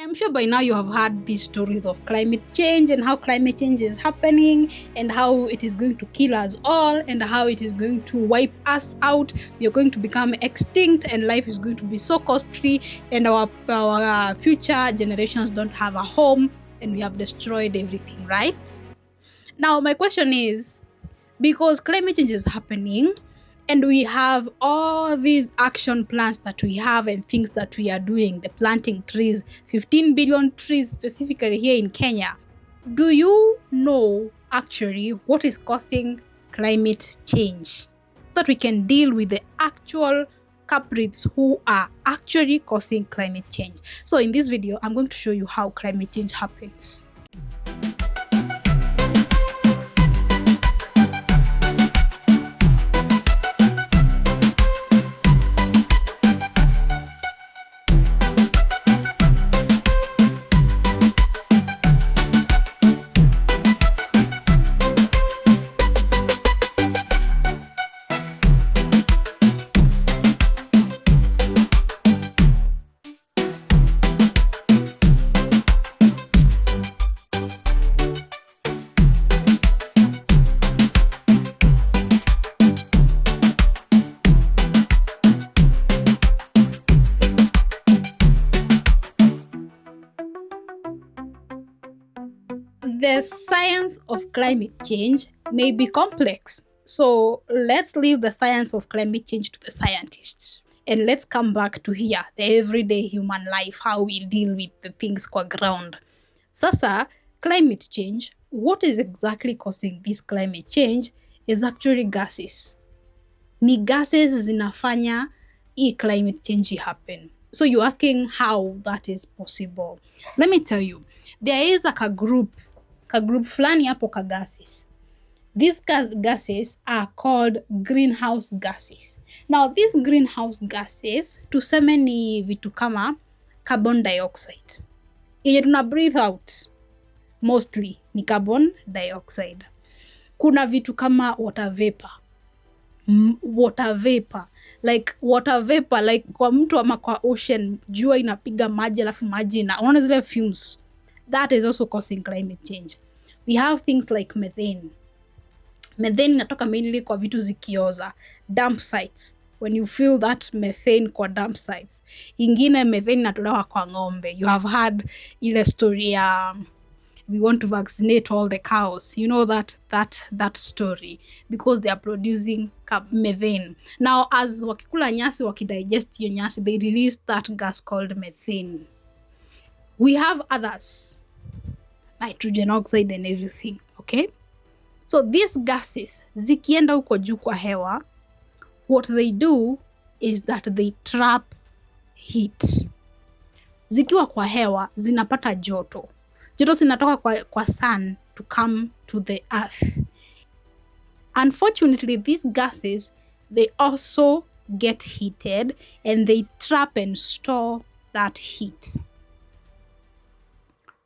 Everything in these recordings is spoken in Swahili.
I'm sure by now you have heard these stories of climate change and how climate change is happening and how it is going to kill us all and how it is going to wipe us out. We are going to become extinct and life is going to be so costly and our future generations don't have a home and we have destroyed everything, right? Now, my question is, because climate change is happening, and we have all these action plans that we have and things that we are doing, the planting trees, 15 billion trees specifically here in Kenya. Do you know actually what is causing climate change? So that we can deal with the actual culprits who are actually causing climate change. So in this video, I'm going to show you how climate change happens. The science of climate change may be complex, so let's leave the science of climate change to the scientists. And let's come back to here, the everyday human life, how we deal with the things kwa ground. Sasa, climate change, what is exactly causing this climate change is actually gases. Ni gases zinafanya hii climate change happen. So you're asking how that is possible. Let me tell you, there is like a group fulani hapo ka gases. These gases are called greenhouse gases. Now these greenhouse gases tuseme ni vitu kama carbon dioxide. Yenye tuna breathe out mostly ni carbon dioxide. Kuna vitu kama water vapor. Like kwa mtu ama kwa ocean, jua inapiga maji alafu maji na unaona zile fumes. That is also causing climate change. We have things like methane. Methane inatoka mainly kwa vitu zikioza. Dump sites. When you feel that methane kwa dump sites. Ingine methane inatolewa kwa ng'ombe. You have heard ile story ya we want to vaccinate all the cows. You know that story because they are producing methane. Now as wakikula nyasi, wakidigest hiyo nyasi, they release that gas called methane. We have others, nitrogen oxide and everything, okay? So these gases, zikienda huko juu kwa hewa, what they do is that they trap heat. Zikiwa kwa hewa, zinapata joto. Joto zinatoka kwa sun to come to the earth. Unfortunately, these gases, they also get heated and they trap and store that heat.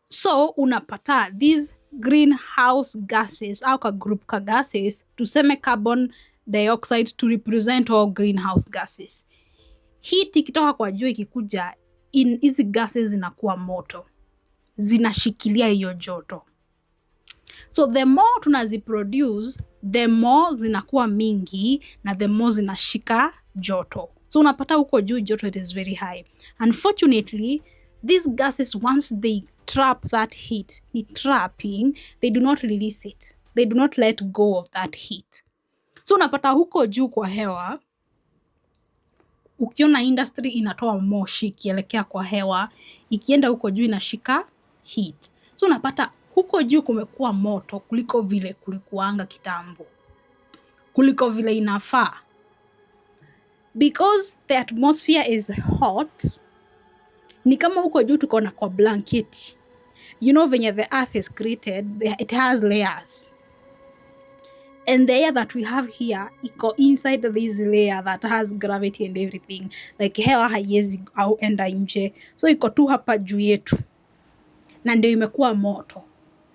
So unapata these greenhouse gases au ka group ka gases, tuseme carbon dioxide to represent all greenhouse gases. Heat ikitoka kwa jua ikikuja, hizi gases zinakuwa moto. Zinashikilia hiyo joto. So the more tunaziproduce, the more zinakuwa mingi na the more zinashika joto. So unapata huko juu joto it is very high. Unfortunately, these gases, once they trap that heat, ni trapping, they do not release it. They do not let go of that heat. So unapata huko juu kwa hewa, ukiona industry inatoa moshi ikielekea kwa hewa, ikienda huko juu inashika heat. So unapata huko juu kumekuwa moto kuliko vile kulikuanga kitambo. Kuliko vile inafaa. Because the atmosphere is hot, ni kama huko juu tuko na kwa blanket. You know venye the earth is created, it has layers. And the air that we have here, iko inside this layer that has gravity and everything. Like hewa haiwezi au enda nje. So iko tu hapa juu yetu. Na ndio imekuwa moto.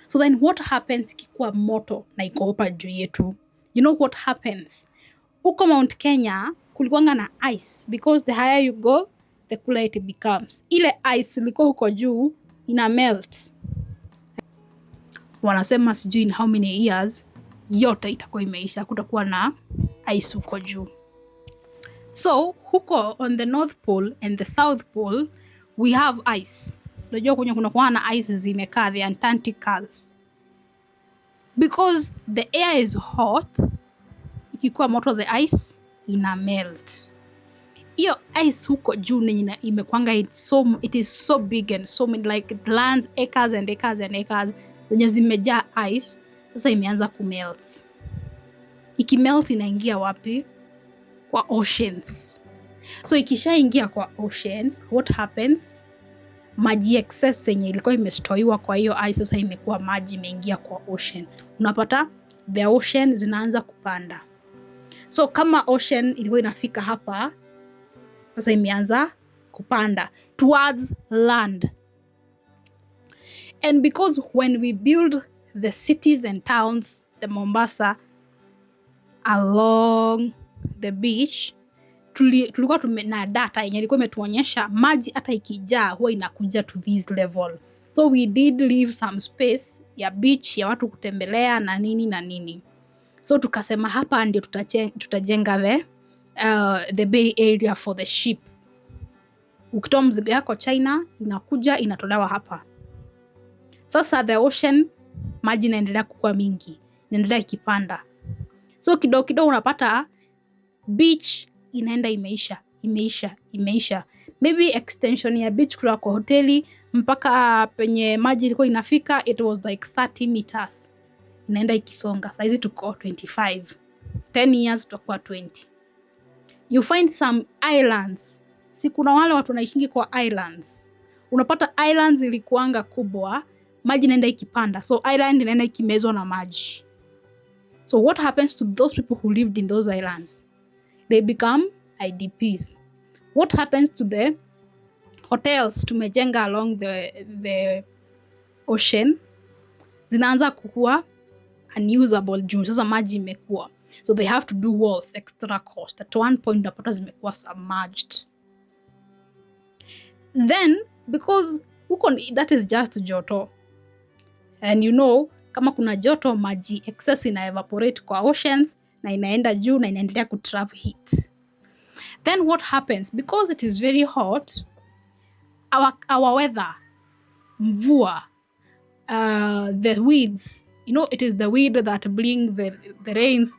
So then what happens ikikuwa moto na iko hapa juu yetu? You know what happens? Uko Mount Kenya kulikuwanga na ice because the higher you go, the cooler it becomes. Ile ice liko huko juu ina melt. Wanasema sijui in how many years yote itakuwa imeisha, kutakuwa na ice huko juu. So huko on the North Pole and the South Pole we have ice. Unajua kuna kuwa na ice zimekaa, the Antarcticals. Because the air is hot, ikikuwa moto the ice ina melt. Iyo ice huko juu imekuanga it is so big and so many like lands, acres and acres and acres zenye zimejaa ice. Sasa imeanza kumelt. Ikimelt inaingia wapi? Kwa oceans. So ikishaingia kwa oceans, what happens? Maji excess yenye ilikuwa imestoiwa kwa hiyo ice sasa imekuwa maji imeingia kwa ocean. Unapata the ocean zinaanza kupanda. So kama ocean ilikuwa inafika hapa, sasa imeanza kupanda towards land. And because when we build the cities and towns, the Mombasa, along the beach, tulikuwa na data yenye ilikuwa imetuonyesha maji hata ikijaa huwa inakuja to this level. So we did leave some space ya beach ya watu kutembelea na nini. So tukasema hapa ndio tutajenga the bay area for the ship. Ukitoa mzigo yako China, inakuja inatolewa hapa. Sasa the ocean maji inaendelea kukua mingi, inaendelea ikipanda. So kidogo unapata beach inaenda imeisha. Maybe extension ya beach kutoka kwa hoteli mpaka penye maji ilikuwa inafika, it was like 30 meters. Inaenda ikisonga. Saizi tuko 25. 10 years tutakuwa 20. You find some islands. Si kuna wale watu wanaishingi kwa islands. Unapata islands ilikuanga kubwa, maji inaenda ikipanda. So island inaenda ikimezwa na maji. So what happens to those people who lived in those islands? They become IDPs. What happens to the hotels tumejenga along the ocean? Zinaanza kukua unusable juu sasa maji imekuwa. So they have to do walls, extra cost. At one point unapata zimekuwa submerged. Then because that is just joto. And you know, kama kuna joto maji excess ina evaporate kwa oceans na inaenda juu na inaendelea kutrap heat. Then what happens? Because it is very hot, our weather, mvua, the weeds, you know, it is the weed that bring the rains,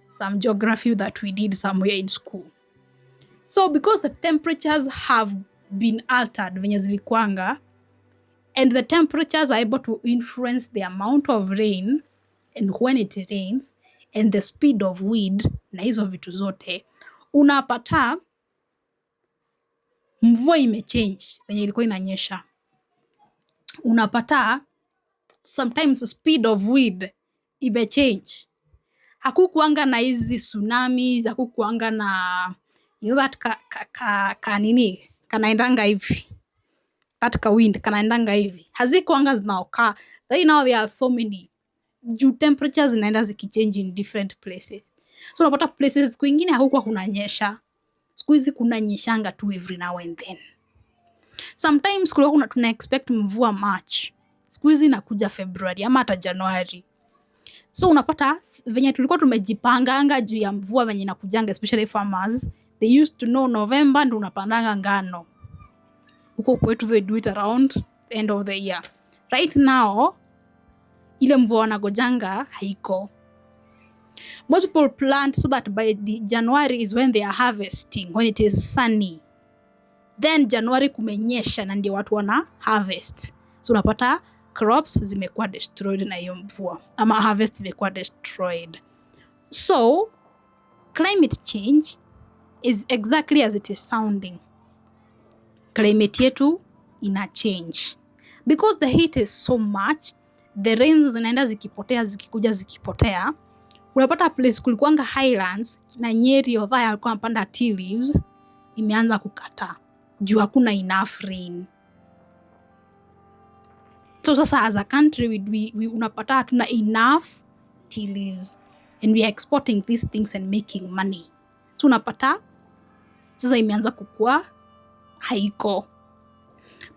some geography that we did somewhere in school. So because the temperatures have been altered venye zilikuanga, and the temperatures are able to influence the amount of rain and when it rains and the speed of wind na hizo vitu zote, unapata mvua imechange venye ilikuwa inanyesha. Unapata sometimes the speed of wind imechange. Hakukuanga na hizi tsunamis, hakukuanga na you know that kanaendanga hivi. That wind kanaendanga hivi. Hazikuanga zinaokaa. Right now there are so many. Juu temperatures zinaenda zikichange in different places. So unapata places kwingine hakukuwa kunanyesha. Siku hizi kunanyeshanga tu every now and then. Sometimes kulikuwa tuna expect mvua March. Siku hizi inakuja February ama hata January. So unapata venye tulikuwa tumejipanganga juu ya mvua venye inakujanga, especially farmers, they used to know November ndio unapandanga ngano. Huko kwetu they do it around the end of the year. Right now, ile mvua wanagojanga haiko. Most people plant so that by January is when they are harvesting, when it is sunny. Then January kumenyesha na ndio watu wana harvest. So unapata crops zimekuwa destroyed na hiyo mvua. Ama harvest imekuwa destroyed. So, climate change is exactly as it is sounding. Climate yetu ina change. Because the heat is so much, the rains zinaenda zikipotea. Unapata place kulikuanga highlands na Nyeri Othaya alikuwa anapanda tea leaves, imeanza kukata. Juu hakuna enough rain. So sasa as a country we unapata hatuna enough tea leaves and we are exporting these things and making money. So unapata sasa imeanza kukua haiko.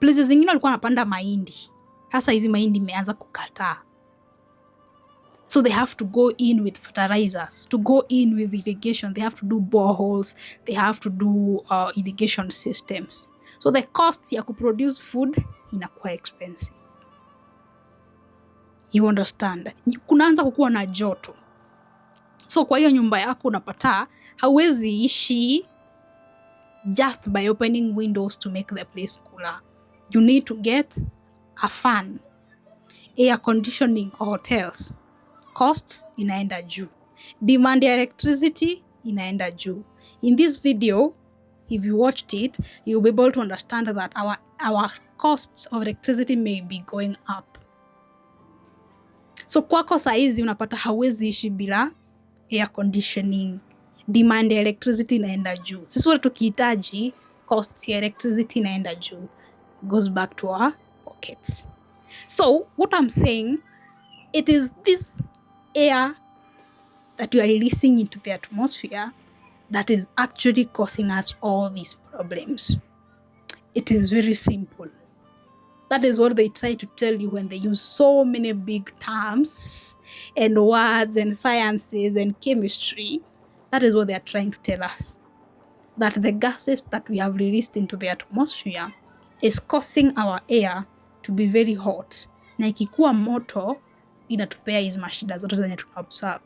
Places zingine walikuwa wanapanda mahindi, sasa hizi mahindi imeanza kukataa. So they have to go in with fertilizers, to go in with irrigation. They have to do boreholes. They have to do irrigation systems. So the cost ya kuproduce food inakuwa expensive. You understand? Kunaanza kukuwa na joto. So kwa hiyo nyumba yako unapata hauwezi ishi just by opening windows to make the place cooler. You need to get a fan, air conditioning or hotels. Costs inaenda juu. Demand ya electricity inaenda juu. In this video, if you watched it, you'll be able to understand that our costs of electricity may be going up. So kwako saizi unapata hauwezi ishi bila air conditioning. Demand ya electricity inaenda juu. Sisi wote tukihitaji, costs ya electricity inaenda juu. Goes back to our pockets. So what I'm saying, it is this air that we are releasing into the atmosphere that is actually causing us all these problems. It is very simple. That is what they try to tell you when they use so many big terms and words and sciences and chemistry. That is what they are trying to tell us. That the gases that we have released into the atmosphere is causing our air to be very hot. Na ikikuwa moto, inatupea hizi mashida zote zenye tunaobserve.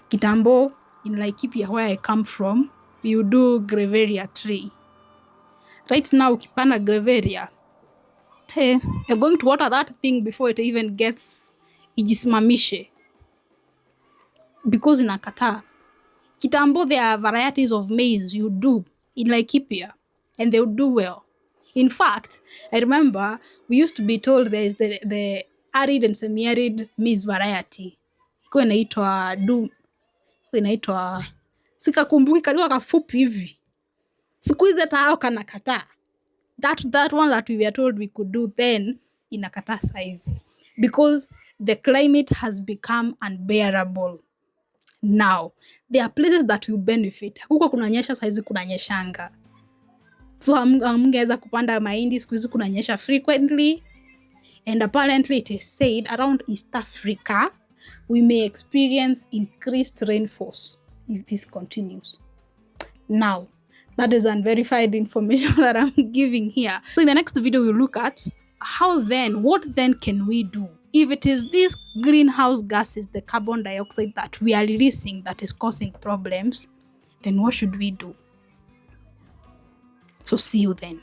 Kitambo, in Laikipia where I come from, you do graveria tree. Right now, ukipanda graveria, hey, you're going to water that thing before it even gets ijisimamishe. Because inakataa. Kitambo, there are varieties of maize you do in Laikipia, and they would do well. In fact, I remember we used to be told there is the arid and semi-arid maize variety. Iko inaitwa sikakumbuki kaliwa kafupi hivi. Siku hizi hata hao kanakataa. That one that we were told we could do then inakataa saizi. Because the climate has become unbearable. Now, there are places that will benefit. Huko kunanyesha saizi kunanyeshanga. So hamngeweza kupanda mahindi, siku hizi kunanyesha frequently. And apparently it is said around East Africa, we may experience increased rainfalls if this continues. Now, that is unverified information that I'm giving here. So in the next video, we'll look at what then can we do? If it is these greenhouse gases, the carbon dioxide that we are releasing that is causing problems, then what should we do? So see you then.